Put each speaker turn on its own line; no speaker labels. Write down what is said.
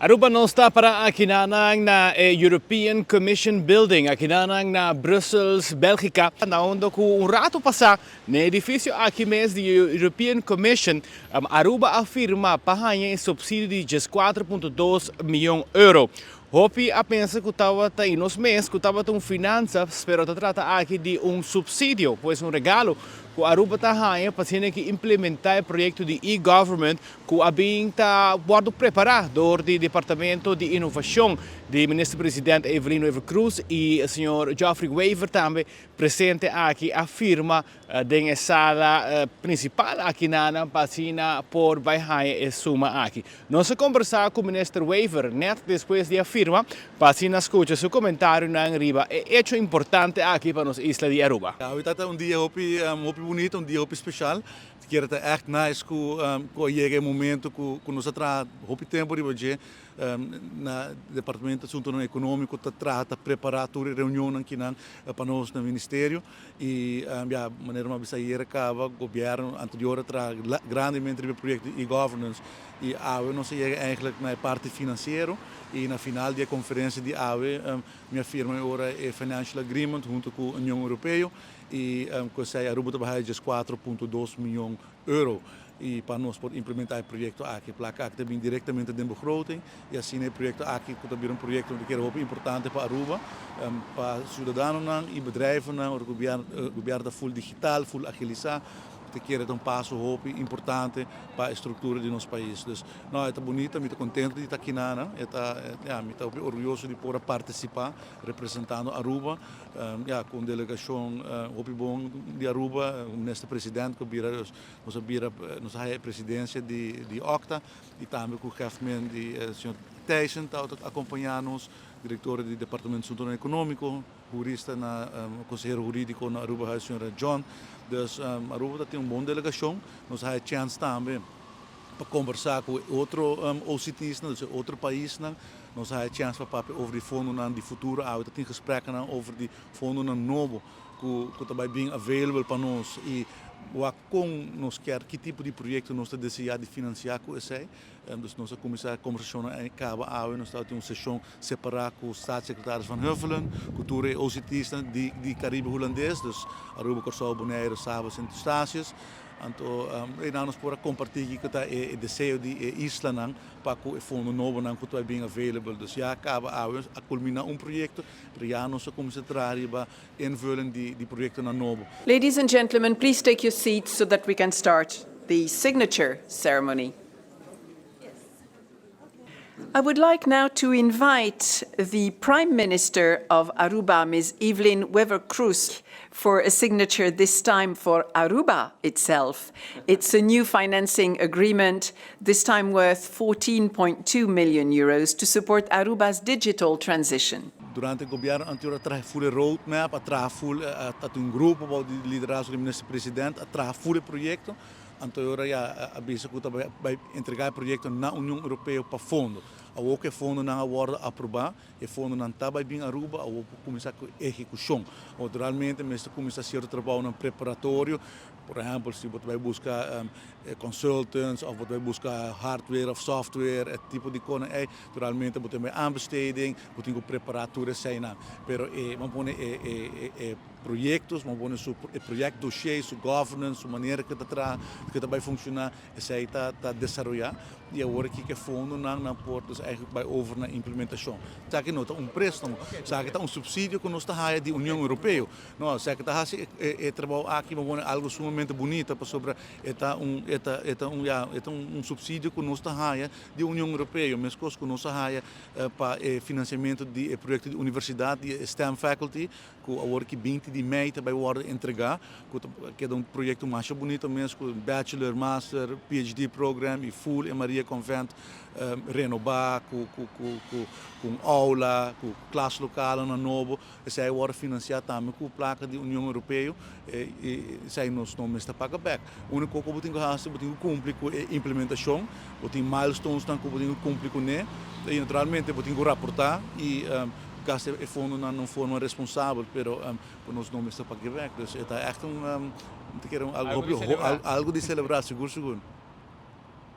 Aruba não está para akinanang na European Commission Building, akinanang na Brussels, Bélgica, na onde com rato passar no edifício aqui mesmo da European Commission, Aruba afirma pahanha subsídio de 4,2 milhões de euros. Hopi a pensa que estava aí nos meses, que estava com finanças, pero trata aqui de subsídio, pois regalo que a Aruba está para que implementar o projeto de e-government que a BIM está preparado do Departamento de Inovação do Ministro-Presidente Evelino Wever Cruz e o Sr. Geoffrey Wever também presente aqui afirma na sala principal aqui na Pacina por Baihai e Suma aqui. Nós conversar com o Ministro Wever net depois de afirma, Pacina escuta seu comentário na Riba é hecho importante aqui para nossa isla de Aruba.
Het is dia hopi bonito, dia hopi special. Que era echt nice que chega momento que nós tra hopi tempo de hoje na departamento de assunto econômico trata preparar toda reunião aqui para nós no ministério e ja maneira uma bisaira cava governo anterior tra grandemente o projeto e-governance e AWE nós chega eigenlijk na parte financeira e na final da conferência de AWE minha firma agora é financial agreement junto com a União Europeia e que a Aruba trabalha de 4,2 milhões de euros e para nós poder implementar o projeto aqui, placa aqui também diretamente dentro do begroting e assim o projeto aqui que também um projeto que é muito importante para Aruba, para cidadãos e bedrijven, o governo full digital, full agilizar que é um passo importante para a estrutura do nosso país. Dus, não, é bonito, muito contente de estar aqui, muito orgulhoso de poder participar, representando Aruba, com a delegação bom de Aruba, o ministro-presidente, que vira nossa presidência de OCTA, e também com o chefe de Sr. Thijssen, que acompanha-nos, diretor do Departamento de Assunto Econômico, jurista, conselheiro jurídico na Aruba, o Sr. John. Dus Aruba tem uma boa delegação, nós temos a chance também para conversar com outros OCTs, outro país, nós temos a chance para over o fundo de futuro, nós temos gesprekken over o fundo novo que também bem available para nós e com nós quer que tipo de projeto nós desejamos de financiar com esse, dus nós começar a conversar em Cabo Aue, nós temos uma sessão separada com os staatssecretários van Huffelen, cultura e OCTs de Caribe holandês, dus Aruba, Curaçao, Bonaire, Savas e Eustácias. Então, nós podemos compartilhar que o desejo de isla para que o fundo novo que está bem available. Dus já acaba a culminar projeto, para já nós começar a invullen de projeto novo.
Ladies and gentlemen, please take your seats so that we can start the signature ceremony. I would like now to invite the Prime Minister of Aruba, Ms. Evelyn Wever Cruz, for a signature this time for Aruba itself. It's a new financing agreement, this time worth 14.2 million euros to support Aruba's digital transition.
Durante o governo anterior, traz full roadmap, traz full grupo de liderança do ministro-presidente, traz full projeto. Anterior, a bisa que vai entregar o projeto na União Europeia para fundo. O que fundo não agora aprovar, e fundo não está bem Aruba, o começar com execução. Naturalmente, mas começa a ser o trabalho no preparatório. Por exemplo, se você vai buscar consultants, ou você vai buscar hardware ou software, esse tipo de coisa, naturalmente você tem aanbesteding, você tem que preparar tudo isso aí. Mas vamos pôr projetos, vamos pôr projeto dossiers, governance, maneira que está vai funcionar, isso aí está desenvolvendo. E agora que o fundo não pode vai over na implementação. Sabe que não está préstamo, sabe que está subsídio que nós está da União Europeia. Não, sabe que está trabalho aqui, mas algo sumamente bonito para sobre subsídio que nós está da União Europeia, mas coisa que nós está para financiamento de projeto de universidade, de STEM faculty, que agora que 20 de maio vai ser entregar, que é projeto mais bonito mesmo, com bachelor, master, PhD program e full em Maria Convent renovar com aula, com classe local na novo, isso aí agora financiado também com placa da União Europeia e isso aí nós não está paga back. O único que eu tenho que fazer, eu tenho que cumprir com a implementação, eu tenho milestones que eu tenho que cumprir com ele e naturalmente eu tenho que reportar e gasta o fundo não forma responsável, mas nós não está paga back. Dus het is echt algo de celebrar, seguro.